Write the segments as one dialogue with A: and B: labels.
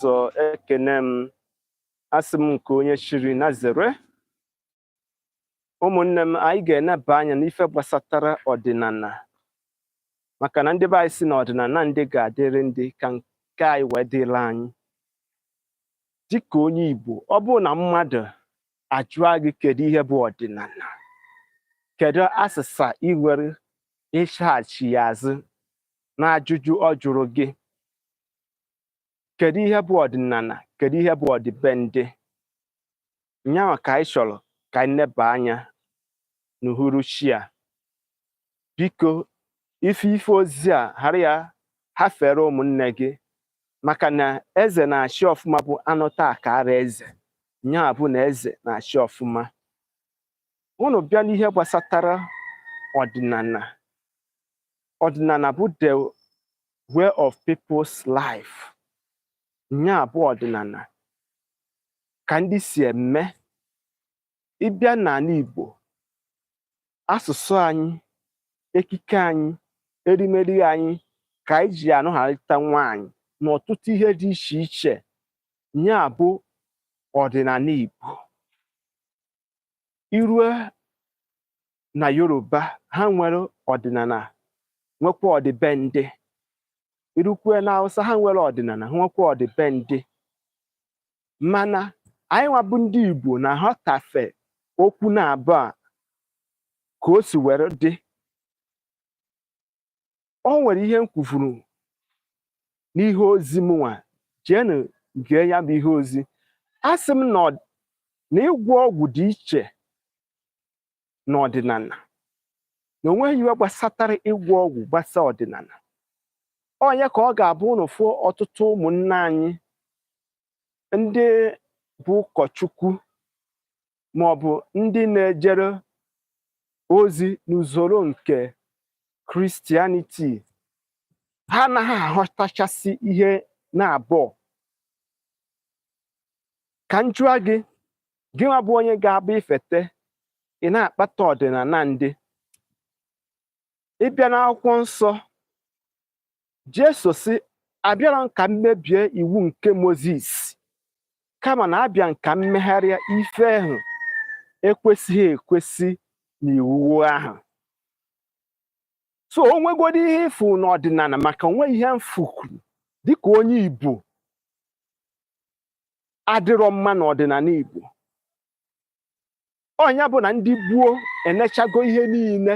A: ọzọ ekene m asị m nke onye chiri na zere. Ụmụnne m, anyị ga-eneba anya n'ife gbasatara ọdịnala maka na ndị be anyị si na ọdịnala ndị ga-adịrị ndị ka nke anyị wee dịrị anyị. Dịka onye Igbo, ọ bụrụ na mmadụ ajụọ gị kedu ihe bụ ọdịnala, kedu asịsa ị nwere ịchaghachi ya azụ n'ajụjụ ọ jụrụ gị, kedu ihe bụ ọdịnala, kedu ihe bụ ọdịbendị, nyawa ka anyị chọrọ ka anyị neba anya n'uhuruchi a. Biko ife ozi a ghara ya hafere ụmụnne gị, maka na eze na-achị ọfụma bụ anụta akara eze, nya bụ na eze na-achị ọfụma. Unu bịa n'ihe gbasatara ọdịnala. Ọdịnala bụ the way of people's life. Nya bụ ọdịnala ka ndị si eme. Ịbịa n'ala Igbo, asụsụ anyị, ekike anyị, erimeri anyị ka anyị ji anụgharịta nwaanyị n'ọtụtụ ihe dị iche iche. Nya bụ ọdịnala Igbo. Irue na Yoruba, ha nwere ọdịnala, nwekwa ọdịbendị. Irukwe na Hausa, ha nwere ọdịnala, nwekwa ọdịbendị. Mana anyị nwa bụ ndị Igbo na-aghọtafe okwu na-abụ a ka o si were dị. O nwere ihe m kwufuru n'ihe ozi m nwa, jeenu gee ya bụ ihe ozi. Asị m na ịgwọ ọgwụ dị iche n'ọdịnala, na onweghị ihe gbasatara ịgwọ ọgwụ gbasa ọdịnala. Onye ka ọ ga-abụ n'ụfụ ọtụtụ ụmụnne anyị ndị bụ ụkọchukwu ma ọ bụ ndị na-ejere ozi n'usoro nke Christianity, ha anaghị aghọtachasị ihe na-abụọ. Ka m jụọ gị, gịnwa bụ onye ga-abụ ifete ị na-akpata ọdịnala ndị? Ịbịa n'akwụkwọ nsọ, Jesu sị, abịara m ka m mebie iwu nke Mozis, kama na abịa ka m megharịa ife ahụ ekwesịghị ekwesị n'iwu ahụ. So o nwegodi ihe ịfụ n'ọdịnala, maka onwe ihe mfukwuru dịka onye Igbo adịrọ mma n'ọdịnala Igbo. Ọnya bụ na ndị gboo enechago ihe niile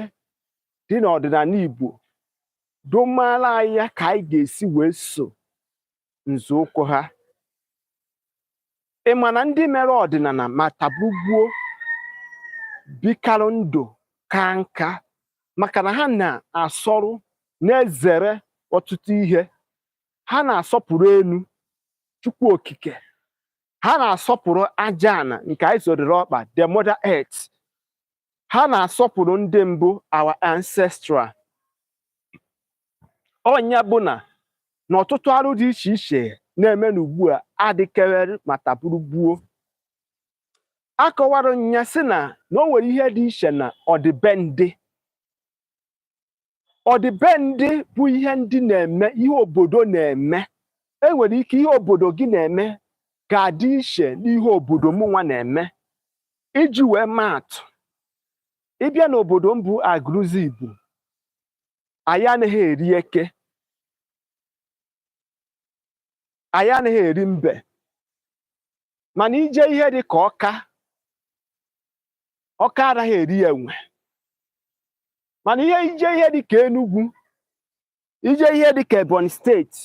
A: dị n'ọdịnala Igbo, domala anyị ya ka anyị ga-esi wee so nzọụkwụ ha. Ị ma na ndị mere ọdịnala ma tagbugbuo bikarụ ndụ ka nka, maka na ha na-asọrụ na-ezere ọtụtụ ihe. Ha na-asọpụrụ elu, Chukwu Okike. Ha na-asọpụrụ aja ana nke anyị zodere ọkpa, the mother earth. Ha na-asọpụrụ ndị mbụ, our ancestral. Ọnya bụ na n'ọtụtụ arụ dị iche iche na-eme n'ugbu a adịkere ma taburu gbuo. Akọwara nya sị na o nwere ihe dị iche na ọdịbendị. Ọdịbendị bụ ihe ndị na-eme, ihe obodo na-eme. Enwere ike ihe obodo gị na-eme ga-adị iche n'ihe obodo mụnwa na-eme. Iji wee maatụ, ịbịa n'obodo m bụ Agụruzi Igbo, anyị anaghị eri eke, anyị anaghị eri mbe. Mana ije ihe dị ka ọka anaghị eri enwe. Mana ije ihe dị ka Enugu, ije ihe dị ka Ebonyi steeti,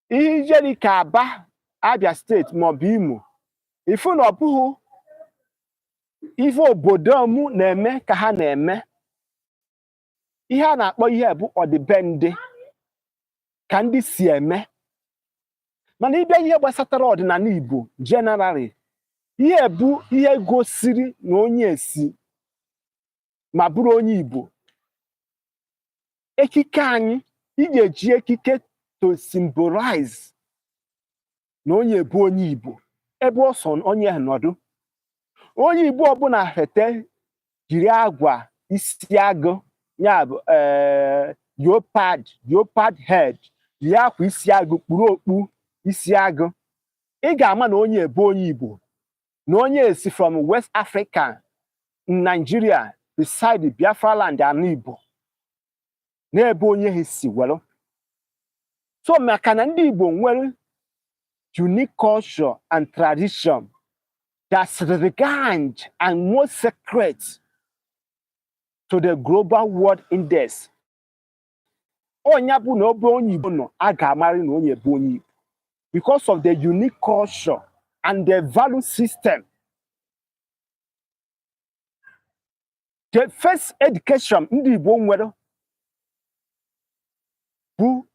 A: ije dị ka Aba, Abia steeti maọbụ Imo, ifu na ọ bụghị ife obodo m na-eme ka ha na-eme. Ihe a na-akpọ ihe bụ ọdịbendị ka ndị si eme. Mana ịbịa ihe gbasatara ọdịnala Igbo generally, ihe bụ ihe gosiri na onye esi ma bụrụ onye Igbo. Ekike anyị, ị ga-eji ekike to symbolize na onye bụ onye Igbo ebe ọ so onye nọdụ. Onye Igbo ọbụla fete jiri agwa isi agụ, ya bụ leopard head, ji akwa isi agụ kpuru okpu, isi agụ ị ga-ama na onye ebe onye Igbo na onye esi from West Africa Nigeria beside Biafra land ana Igbo n'ebe onye ha si welu. So maka na ndị Igbo nwere unique culture and tradition that's regard and most sacred to the global world index. Onye bụ na obe onye Igbo nọ a ga-amarị na onye bụ onye Igbo because of the unique culture and the value system. The first education ndị Igbo nwere bụ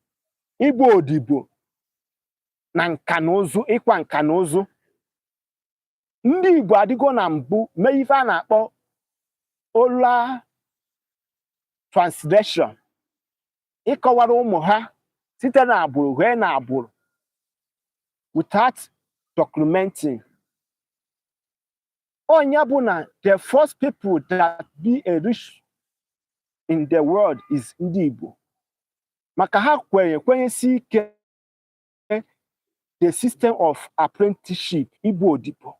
A: Igbo odibo na nka na ụzụ, ịkwa nka na ụzụ. Ndị Igbo adịgo na mbụ mee ife a na-akpọ oral translation, ịkọwara ụmụ ha site na agbụrụ wee na agbụrụ without documenting. Onye bụ na the first people that be rich in the world is ndị Igbo, maka ha kwenyesi ike the system of apprenticeship Igbo odibo.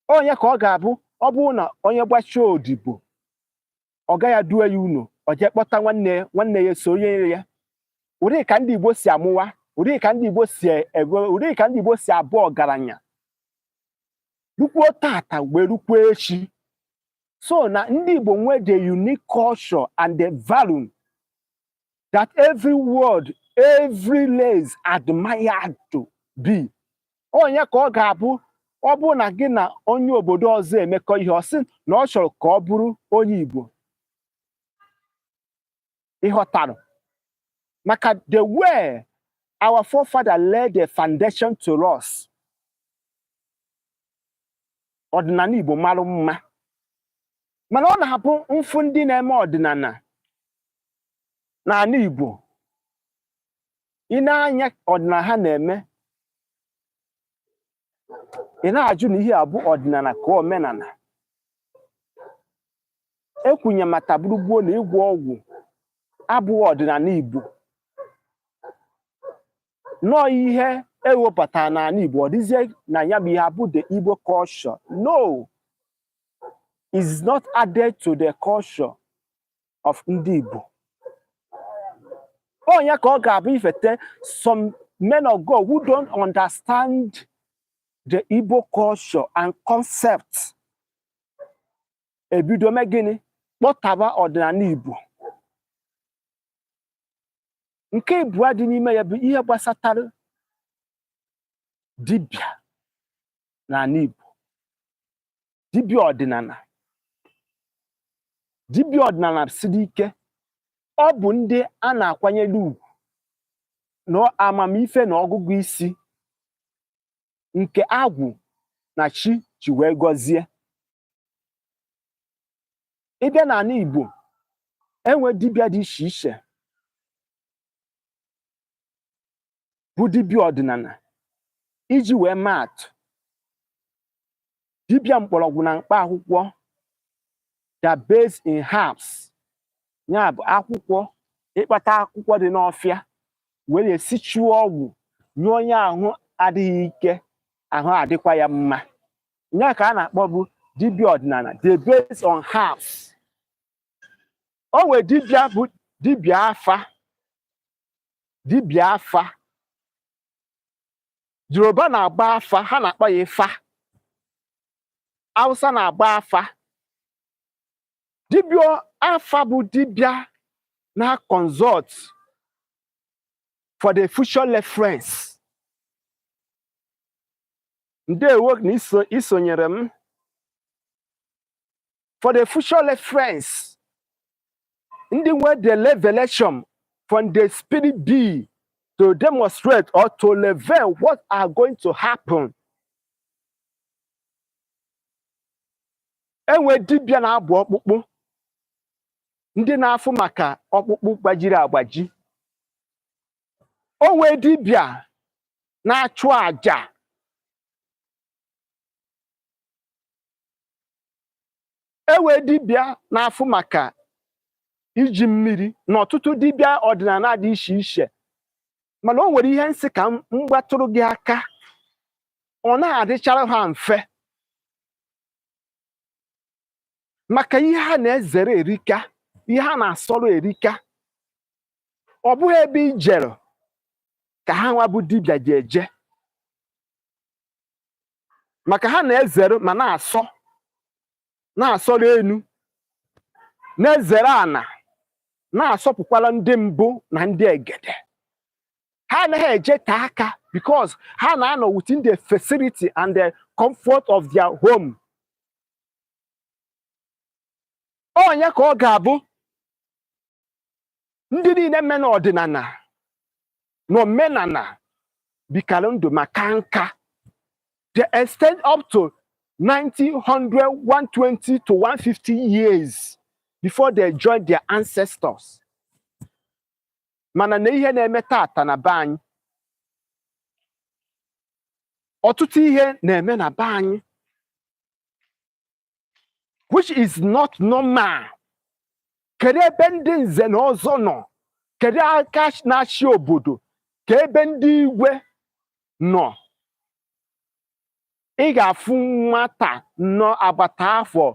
A: Onye ka ọ ga-abụ ọ bụrụ na onye gbachie odibo ọ gaghị adue ya unu ọ jee kpọta nwanne ya so onye ya. Ụdị ka ndị Igbo si amụwa, ụdị ka ndị Igbo si ụdị ka ndị Igbo si abụ ọgaranya rukwuo tata wee rukwuo echi. So na ndị Igbo nwee the unique culture and the value that every world, every race admired to be. Onye ka ọ ga-abụ ọ bụ na gị na onye obodo ọzọ emekọ ihe ọ sị na ọ chọrọ ka ọ bụrụ onye Igbo. Ịghọtara? Maka the way our forefather laid the foundation to us. Ọdịnala Igbo mara mma. Mana ọ na-abụ mfu ndị na-eme ọdịnala n'ala Igbo. Ị na-anya ọdịnala ha na-eme, ị na-ajụ na ihe abụ ọdịnala ka omenala. Ekwunye mata gburugburu na ịgwọ ọgwụ abụghị ọdịnala Igbo. Nọ ihe ewepụtara n'ala Igbo, ọ dịzie na ya bụ ihe abụ the Igbo culture. No, it's not added to the culture of ndị Igbo. Onye ka ọ ga-abụ ifete some men of God who don't understand the Igbo culture and concept. Ebido mee gịnị? Kpọtaba ọdịnala Igbo. Nke Igbo dị n'ime ya bụ ihe gbasatara dibịa n'ala Igbo. Dibịa ọdịnala. Dibịa ọdịnala siri ike. Ọ bụ ndị a na-akwanyere ugwu na amamife na ọgụgụ isi nke agwụ na chi ji wee gọzie. Ịbịa n'ala Igbo enwe dibịa dị iche iche bụ dibịa ọdịnala. Iji wee maa atụ, dibịa mkpọrọgwụ na mkpa akwụkwọ that based in herbs, ya bụ akwụkwọ ịkpata akwụkwọ dị n'ọfịa were esichuo ọgwụ nye onye ahụ adịghị ike, ahụ adịkwa ya mma. Nya ka a na-akpọ bụ dibịa ọdịnala, they based on herbs. O nwere dibịa bụ dibịa afa. Dibịa afa Yoruba na-agba afa, ha na-akpọ ya ifa. Hausa na-agba afa. Dibịa afa bụ dibịa na consult for the future reference. Ndewo na isonyere m. For the future reference, ndị nwe the revelation from the spirit be to demonstrate or to reveal what are going to happen. Enwe dibịa na-abụ ọkpụkpụ, ndị na-afụ maka ọkpụkpụ gbajiri agbaji. Onwe dibịa na-achụ àjà. Enwe dibịa na-afụ maka iji mmiri na ọtụtụ dibịa ọdịnala dị iche iche mana o nwere ihe nsị ka mgbatụrụ gị aka ọ na-adịchara ha mfe maka ihe ha na-ezere erika, ihe ha na-asọrọ erika. Ọ bụghị ebe ijere ka ha nwa bụ dibịa ji eje, maka ha na-ezere ma na-asọrọ enu, na-ezere ana, na-asọpụkwala ndị mbụ na ndị egede. Ha anaghị eje ta aka because ha na-anọ within the facility and the comfort of their home. Onye ka ọ ga-abụ ndị niile mme n'ọdịnala na omenala bikara ndụ maka nka. They extend up to 90, 100, 120 to 150 years before they join their ancestors. Mana na ihe na-eme tata na be anyị, ọtụtụ ihe na-eme na be anyị which is not normal. Kedu ebe ndị nze na ọzọ nọ? Kedu aka na-achị obodo? Ka ebe ndị igwe nọ? Ị ga-afụ nwata nọ agbata afọ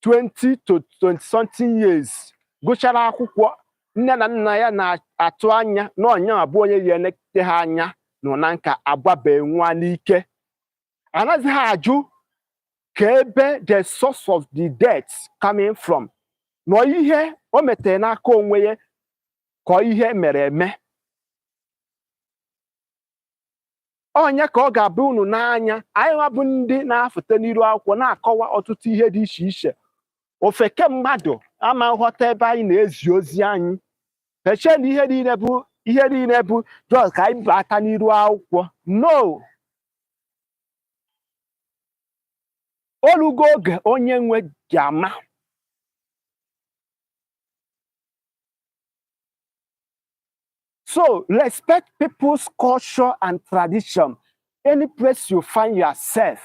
A: 20 to 20 something years gụchara akwụkwọ, nne na nna ya na-atụ anya na onye abụ onye ya enete ha anya nọ na nka agbabe nwa n'ike. Anaghị ha ajụ ka ebe the source of the death coming from. Nọ ihe o metere n'aka onwe ya ka ihe mere eme. Onye ka ọ ga-abụ unu n'anya, anyị nwa bụ ndị na-afụta n'iru akwụkwọ na-akọwa ọtụtụ ihe dị iche iche. Ofeke mmadụ ama nghọta ebe anyị na-ezi ozi anyị. Eche na ihe niile bụ just ka anyị bata n'iru akwụkwọ. No. Olugo oge onye nwe ji ama. So respect people's culture and tradition. Any place you find yourself,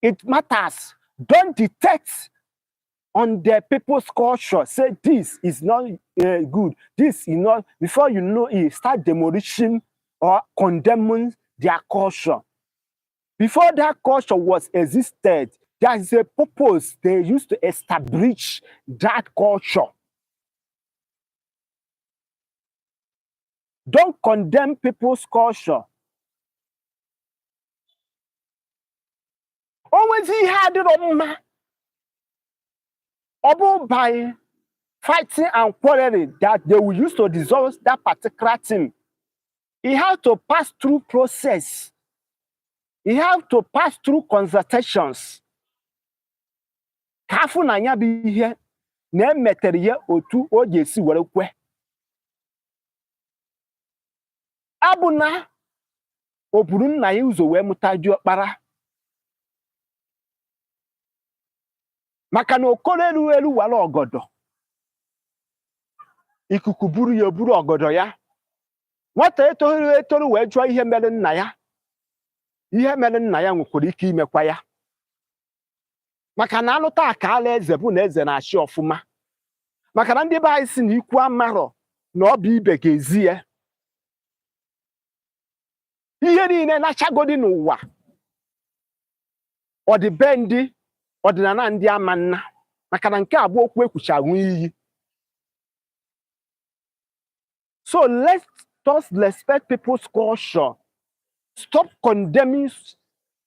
A: it matters. Don't detect on the people's culture. Say this is not good. This is not. Before you know it, start demolishing or condemning their culture. Before that culture was existed, there is a purpose they used to establish that culture. Don't condemn people's culture. Always he had it by fighting and quarreling that they will use to dissolve that particular thing. He had to pass through process. He had to pass through consultations. Kafu na nya bi ihe na emetere ye otu o ji esi were kwe. Abuna oburu nna ya ụzọ wee mụta diọkpara. Maka na okoro elu wala ogodo. Ikuku buru ya buru ogodo ya. Nwata etoru wee jụọ ihe mere nna ya. Ihe mere nna ya nwekwara ike imekwa ya. Maka na alụta aka ala eze bụ na eze na-achị ọfụma. Maka na ndị be anyị si na ikwu amarọ na ọ bụ ibe ga-ezi ya. Ihe niile na-achagodi n'ụwa ọdịbendị ọdịnala ndị ama nna, maka na nke abụọ okwu ekwucha nwe iyi. So let us respect people's culture. Stop condemning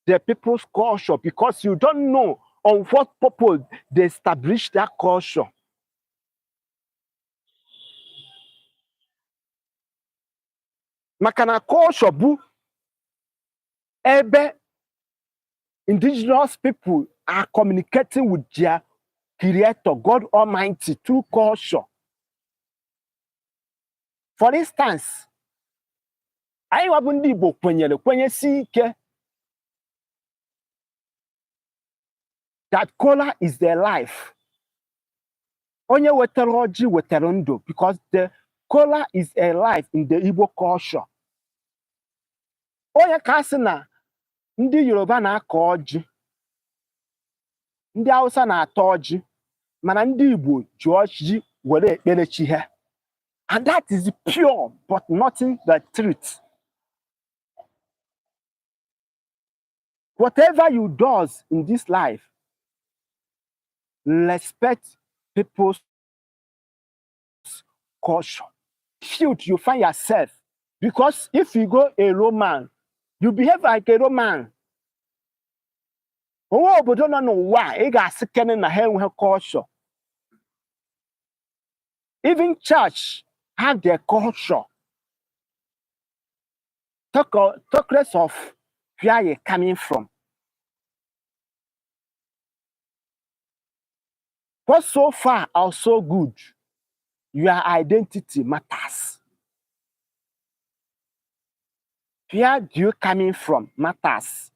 A: the people's culture because you don't know on what purpose they established that culture. Maka na culture bụ ebe indigenous people are communicating with their creator, God Almighty, through culture. For instance, anyị wabụ ndị Igbo kwenyesi ike that color is their life. Onye wetara ọjị wetara ndụ because the color is a life in the Igbo culture. Onye ka sị na ndị Yoruba na-akọ ọjị, ndị Hausa na-ata ọjị, mana ndị Igbo ji ọjị were ekpere chi ha. And that is pure, but nothing the truth. Whatever you do in this life, respect people's culture. Field you find yourself. Because if you go a Roman, you behave like a Roman. Oh, but don't know why. You got second in the culture. Even church have their culture. Talk less of where you're coming from. But so far or so good, your identity matters. Where do you coming from matters.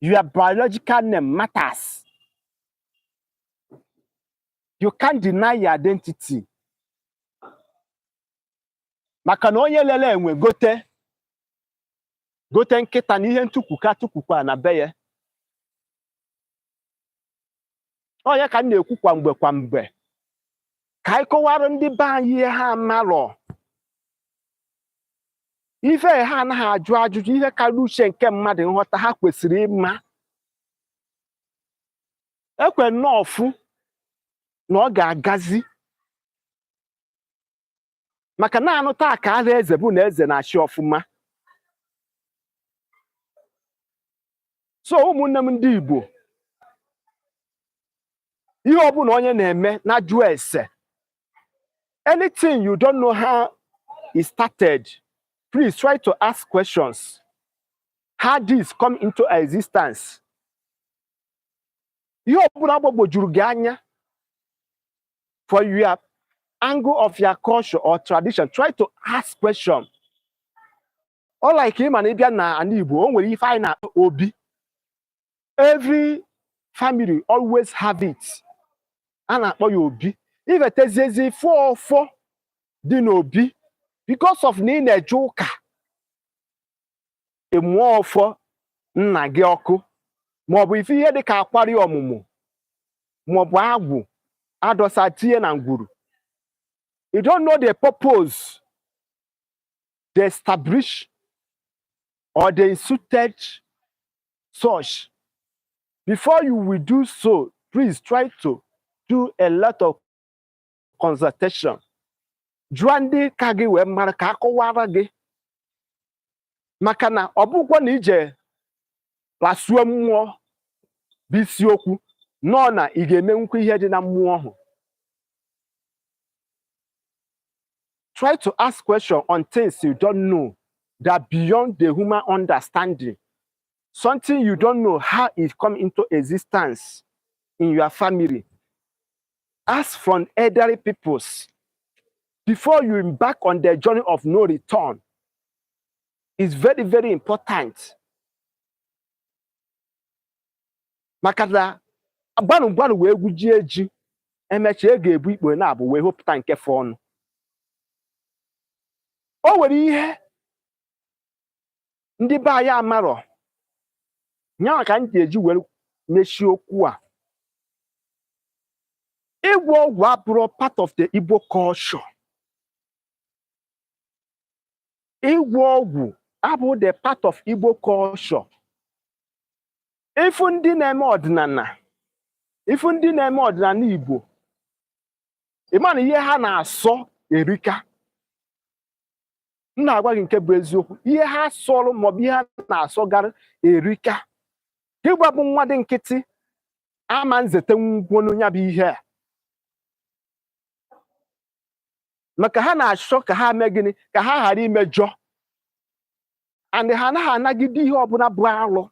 A: Your biological name matters. You can't deny your identity. Maka na onye lele enwe gote nkịta na ihe ntukwuka na be ya. Onye ka na-ekwu kwa mgbe ka anyị kọwara ndị be anyị ihe ha marọ. Ife ha anaghị ajụ ajụjụ ihe karịa uche nke mmadụ nghọta ha kwesịrị ịma. Ekwe nnọọfụ na ọ ga-agazi maka na anụ taa ka ara eze bụ na eze na-achị ọfụma. So ụmụnne m ndị Igbo, ihe ọbụla onye na-eme na jụọ ese, anything you don't know how it started, please try to ask questions. How this come into existence? Ihe ọbụla agbagwojuru gị anya for your angle of your culture or tradition, try to ask questions. All like him and ịbịa na ana Igbo, o nwere ife anyị na obi. Every family always have it. A na-akpọ ya obi. Iveteziezi ife ọfọ dị n'obi because of na ị na-eje ụka. Emụọ ọfọ nna gị ọkụ maọbụ ife ihe dị ka akwari ọmụmụ maọbụ agwụ adọsa tinye na ngwuru. You don't know the purpose they establish or they instituted such. Before you will do so, please try to do a lot of consultation. Jụọ ndị ka gị wee mara ka akọwara gị. Maka na ọ bụkwa na ije lasuo mmụọ bụ isiokwu nọ na ị ga-emenwukwa ihe dị na mmụọ ahụ. Try to ask questions on things you don't know that beyond the human understanding. Something you don't know how it come into existence in your family. Ask from elderly peoples before you embark on the journey of no return. It's very, very important. Maka na gbanụ wee gwujie eji emecha ga-ebu ikpo na abụ wee hopụta nke fọnụ. O nwere ihe ndị be anyị amarọ. Nyaa ka anyị eji were mechie okwu a. Ịgwọ ọgwụ abụrụ part of the Igbo culture. Ịgwọ ọgwụ abụ the part of Igbo culture. Ifu ndị na-eme ọdịnala Igbo, ịma na ihe ha na-asọ erika. M na-agwa gị nke bụ eziokwu, ihe ha sọrọ maọbụ ihe ha na-asọgara erika. Ịgwa bụ nwa dị nkịtị ama nzete ngwonu ya bụ ihe a. Maka ha na-achọ ka ha mee gịnị ka ha ghara imejọ. And ha anaghị anagide ihe ọbụla bụ alụ.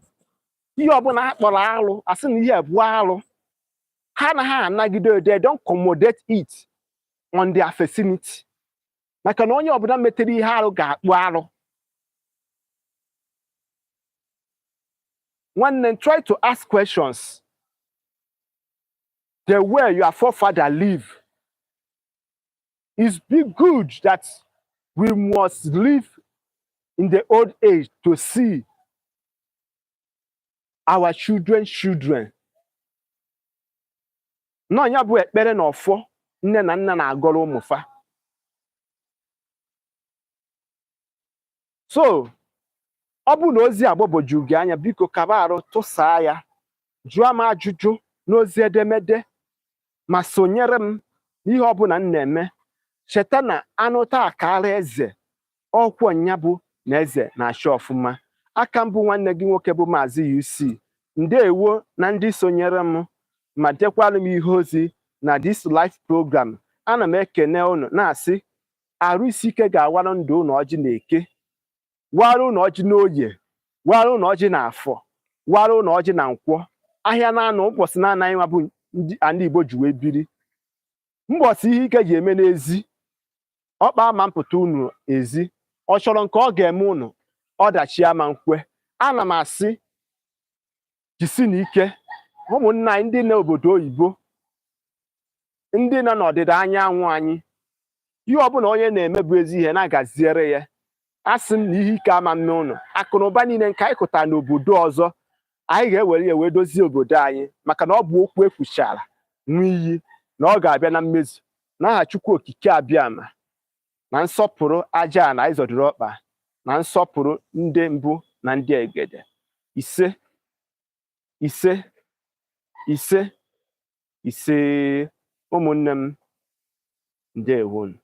A: Ihe ọbụla ha kpọrọ alụ, asị na ihe bụ alụ. Ha anaghị anagide, they don't accommodate it on their vicinity. Maka na onye ọbụla metere ihe alụ ga-akpụ alụ. One, try to ask questions. The way your forefather live. It's be good that we must live in the old age to see our children's children. n'ọnya bụ ekpere na ọfọ nne na nna na-agọrọ ụmụfa. So ọ bụ na ozi agbagwoju gị anya, biko kaba arụ tụsaa ya, jụọ m ajụjụ n'ozi edemede, ma sonyere m n'ihe ọbụla m na-eme. Cheta na anụ taa kara eze, ọkwọ nya bụ na eze na-achị ọfụma. Aka mbụ nwanne gị nwoke bụ Maazi-UC. Ndeewo na ndị sonyere m ma dekwara m ihe ozi na this live program. Ana m ekene unu na-asị arụ isi ike ga-awara ndụ unu ọjị na eke, wara unu ọjị na oye, wara unu ọjị na afọ, wara unu ọjị na nkwọ. Ahịa na-anọ ụbọchị na-anaghị nwa bụ ndị Igbo ji wee biri. Mbọchị ihe ike ji eme n'ezi, ọkpa ama mpụta unu ezi, ọ chọrọ nke ọ ga-eme unu ọdachi ama nkwe. Ana m asị jisi n'ike ụmụnna anyị ndị n'obodo oyibo, ndị nọ n'ọdịda anyanwụ anyị. Ihe ọbụla onye na-eme bụ ezi ihe na-agaziere ya. Asị m na ihe ike ama mme unu, akụnụba niile nke anyị kụtara n'obodo ọzọ, anyị ga-ewere ya wee dozie obodo anyị, maka na ọ bụ okwu ekwuchara nwa iyi na ọ ga-abịa na mmezu n'aha Chukwu okike abịama, na nsọpụrụ aja na anyị zọdụrụ ọkpa, na nsọpụrụ ndị mbụ na ndị egede. Ise ise ise ise. Ụmụnne m, ndewonu.